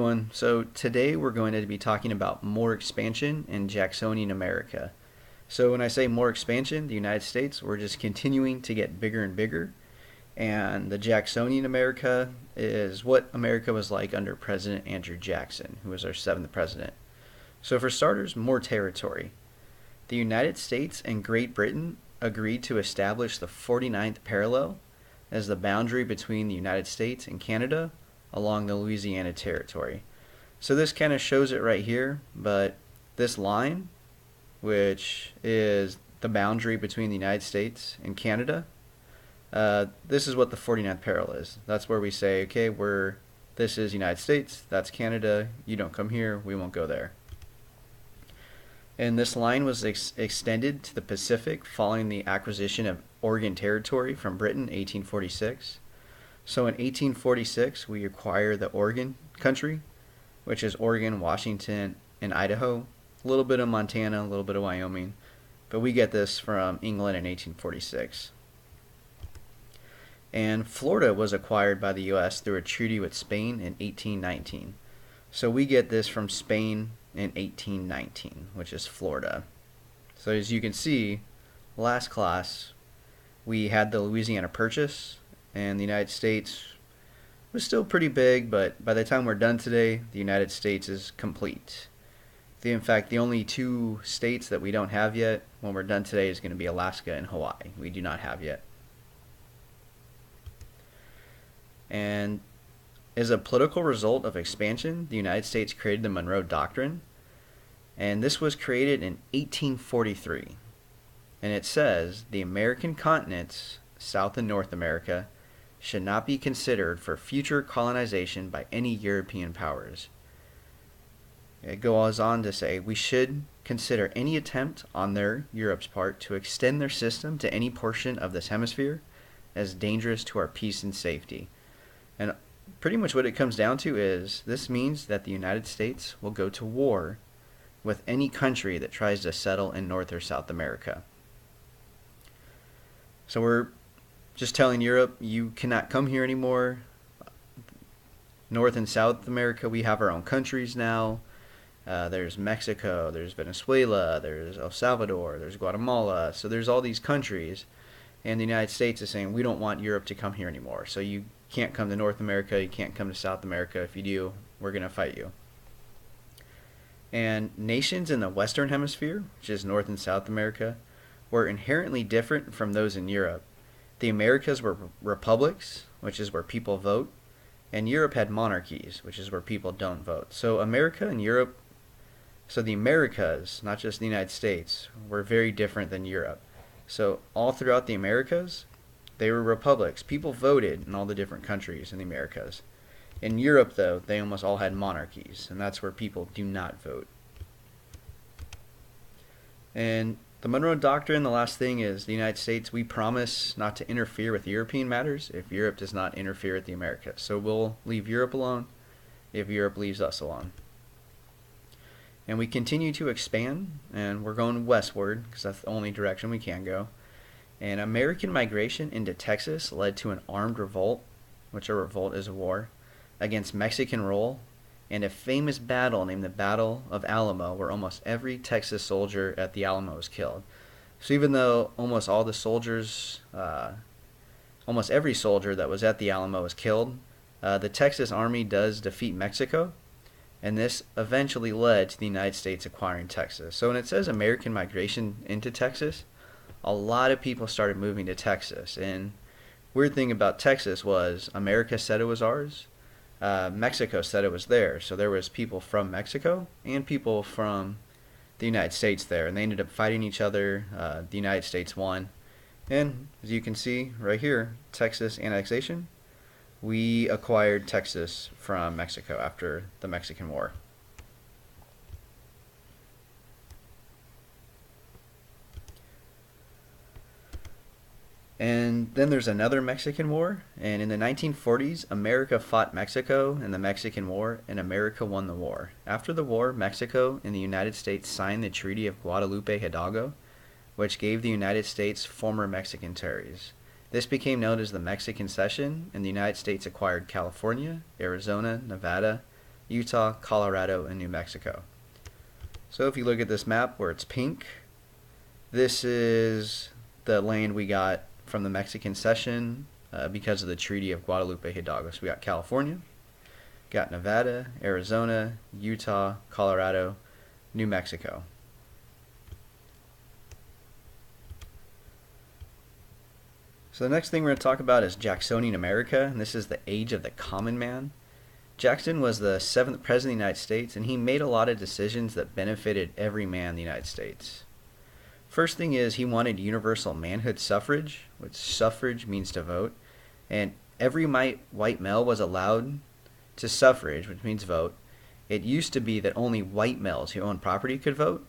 everyone. So today we're going to be talking about more expansion in Jacksonian America. So when I say more expansion, the United States, we're just continuing to get bigger and bigger. And the Jacksonian America is what America was like under President Andrew Jackson, who was our seventh president. So for starters, more territory. The United States and Great Britain agreed to establish the 49th parallel as the boundary between the United States and Canada along the Louisiana Territory. So this kind of shows it right here, but this line, which is the boundary between the United States and Canada, this is what the 49th parallel is. That's where we say, okay, this is United States, that's Canada, you don't come here, we won't go there. And this line was extended to the Pacific following the acquisition of Oregon Territory from Britain in 1846. So in 1846, we acquired the Oregon country, which is Oregon, Washington, and Idaho, a little bit of Montana, a little bit of Wyoming, but we get this from England in 1846. And Florida was acquired by the U.S. through a treaty with Spain in 1819. So we get this from Spain in 1819, which is Florida. So as you can see, last class we had the Louisiana Purchase, and the United States was still pretty big, but by the time we're done today, the United States is complete. In fact, the only two states that we don't have yet when we're done today is going to be Alaska and Hawaii. We do not have yet. And as a political result of expansion, the United States created the Monroe Doctrine, and this was created in 1843. And it says the American continents, South and North America, should not be considered for future colonization by any European powers. It goes on to say we should consider any attempt on Europe's part, to extend their system to any portion of this hemisphere as dangerous to our peace and safety. And pretty much what it comes down to is this means that the United States will go to war with any country that tries to settle in North or South America. So we're just telling Europe, you cannot come here anymore. North and South America, we have our own countries now. There's Mexico, there's Venezuela, there's El Salvador, there's Guatemala. So there's all these countries, and the United States is saying we don't want Europe to come here anymore. So you can't come to North America, you can't come to South America. If you do, we're going to fight you. And nations in the Western Hemisphere, which is North and South America, were inherently different from those in Europe. The Americas were republics, which is where people vote, and Europe had monarchies, which is where people don't vote. So America and Europe, so the Americas, not just the United States, were very different than Europe. So all throughout the Americas, they were republics. People voted in all the different countries in the Americas. In Europe, though, they almost all had monarchies, and that's where people do not vote. And the Monroe Doctrine, the last thing is the United States, we promise not to interfere with European matters if Europe does not interfere with the Americas. So we'll leave Europe alone if Europe leaves us alone. And we continue to expand, and we're going westward because that's the only direction we can go. And American migration into Texas led to an armed revolt, which a revolt is a war, against Mexican rule, and a famous battle named the Battle of Alamo, where almost every Texas soldier at the Alamo was killed. So even though almost every soldier that was at the Alamo was killed, the Texas Army does defeat Mexico, and this eventually led to the United States acquiring Texas. So when it says American migration into Texas, a lot of people started moving to Texas. And weird thing about Texas was America said it was ours. Mexico said it was theirs. So there was people from Mexico and people from the United States there, and they ended up fighting each other. The United States won. And as you can see right here, Texas annexation, we acquired Texas from Mexico after the Mexican War. And then there's another Mexican War, and in the 1940s, America fought Mexico in the Mexican War, and America won the war. After the war, Mexico and the United States signed the Treaty of Guadalupe Hidalgo, which gave the United States former Mexican territories. This became known as the Mexican Cession, and the United States acquired California, Arizona, Nevada, Utah, Colorado, and New Mexico. So if you look at this map where it's pink, this is the land we got from the Mexican cession because of the Treaty of Guadalupe Hidalgo. So we got California, got Nevada, Arizona, Utah, Colorado, New Mexico. So the next thing we're going to talk about is Jacksonian America, and this is the age of the common man. Jackson was the 7th president of the United States, and he made a lot of decisions that benefited every man in the United States. First thing is he wanted universal manhood suffrage, which suffrage means to vote, and every white male was allowed to suffrage, which means vote. It used to be that only white males who owned property could vote,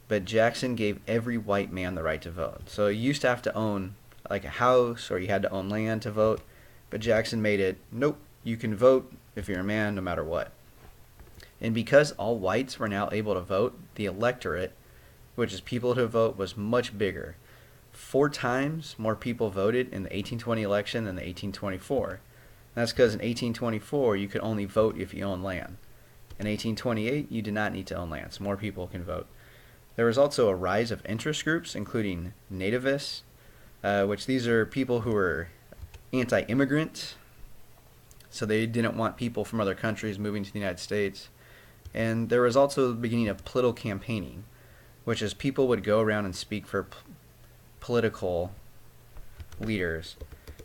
but Jackson gave every white man the right to vote. So you used to have to own like a house or you had to own land to vote, but Jackson made it, nope, you can vote if you're a man no matter what. And because all whites were now able to vote, the electorate, which is people to vote, was much bigger. 4 times more people voted in the 1820 election than the 1824. That's because in 1824 you could only vote if you owned land. In 1828 you did not need to own land, so more people can vote. There was also a rise of interest groups, including nativists, which these are people who were anti-immigrant, so they didn't want people from other countries moving to the United States. And there was also the beginning of political campaigning, which is people would go around and speak for political leaders.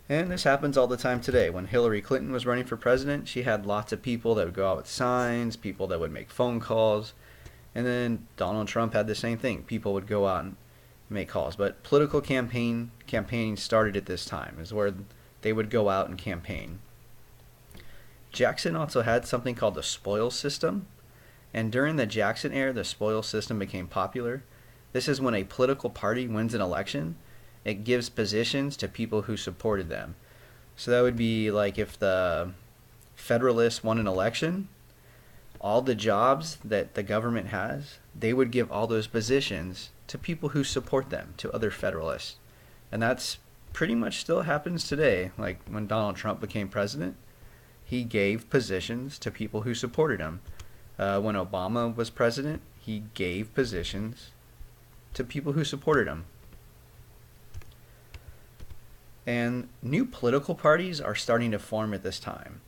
And this happens all the time today. When Hillary Clinton was running for president, she had lots of people that would go out with signs, people that would make phone calls. And then Donald Trump had the same thing. People would go out and make calls. But political campaigning started at this time, is where they would go out and campaign. Jackson also had something called the spoils system. And during the Jackson era, the spoils system became popular. This is when a political party wins an election, it gives positions to people who supported them. So that would be like if the Federalists won an election, all the jobs that the government has, they would give all those positions to people who support them, to other Federalists. And that's pretty much still happens today. Like when Donald Trump became president, he gave positions to people who supported him. When Obama was president, he gave positions to people who supported him. And new political parties are starting to form at this time.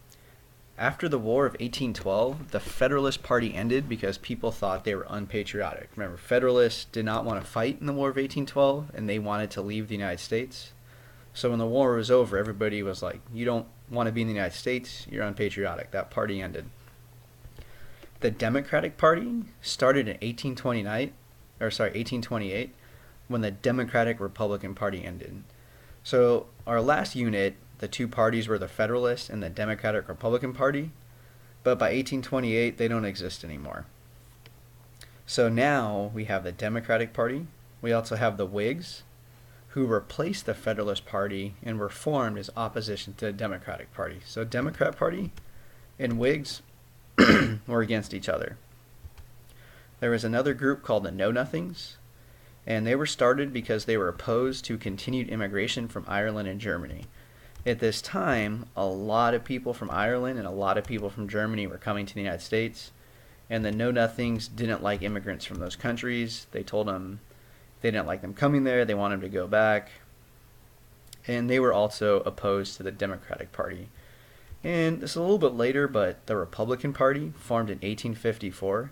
After the War of 1812, the Federalist Party ended because people thought they were unpatriotic. Remember, Federalists did not want to fight in the War of 1812, and they wanted to leave the United States. So when the war was over, everybody was like, you don't want to be in the United States, you're unpatriotic. That party ended. The Democratic Party started in 1828, when the Democratic Republican Party ended. So our last unit, the two parties were the Federalist and the Democratic Republican Party, but by 1828 they don't exist anymore. So now we have the Democratic Party. We also have the Whigs, who replaced the Federalist Party and were formed as opposition to the Democratic Party. So Democrat Party and Whigs were against each other. There was another group called the Know-Nothings, and they were started because they were opposed to continued immigration from Ireland and Germany. At this time, a lot of people from Ireland and a lot of people from Germany were coming to the United States, and the Know-Nothings didn't like immigrants from those countries. They told them they didn't like them coming there, they wanted them to go back, and they were also opposed to the Democratic Party. And this is a little bit later, but the Republican Party formed in 1854,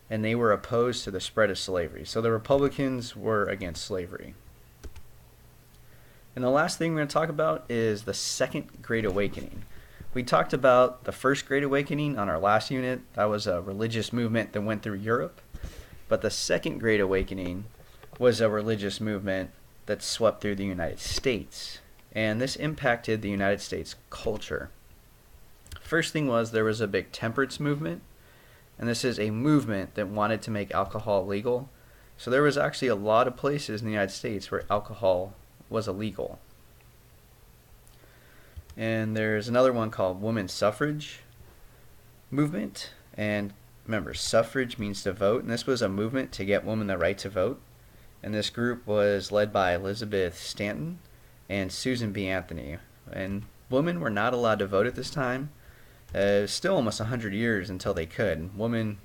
and they were opposed to the spread of slavery. So the Republicans were against slavery. And the last thing we're going to talk about is the Second Great Awakening. We talked about the First Great Awakening on our last unit. That was a religious movement that went through Europe. But the Second Great Awakening was a religious movement that swept through the United States. And this impacted the United States culture. First thing was there was a big temperance movement. And this is a movement that wanted to make alcohol legal. So there was actually a lot of places in the United States where alcohol was illegal. And there's another one called women's suffrage movement. And remember, suffrage means to vote. And this was a movement to get women the right to vote. And this group was led by Elizabeth Stanton and Susan B. Anthony. And women were not allowed to vote at this time. Still almost 100 years until they could. Women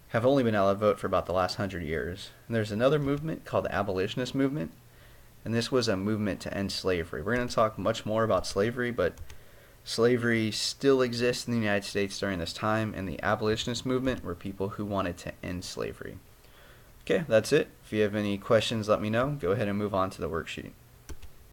have only been allowed to vote for about the last 100 years. And there's another movement called the abolitionist movement, and this was a movement to end slavery. We're going to talk much more about slavery, but slavery still exists in the United States during this time, and the abolitionist movement were people who wanted to end slavery. Okay, that's it. If you have any questions, let me know. Go ahead and move on to the worksheet.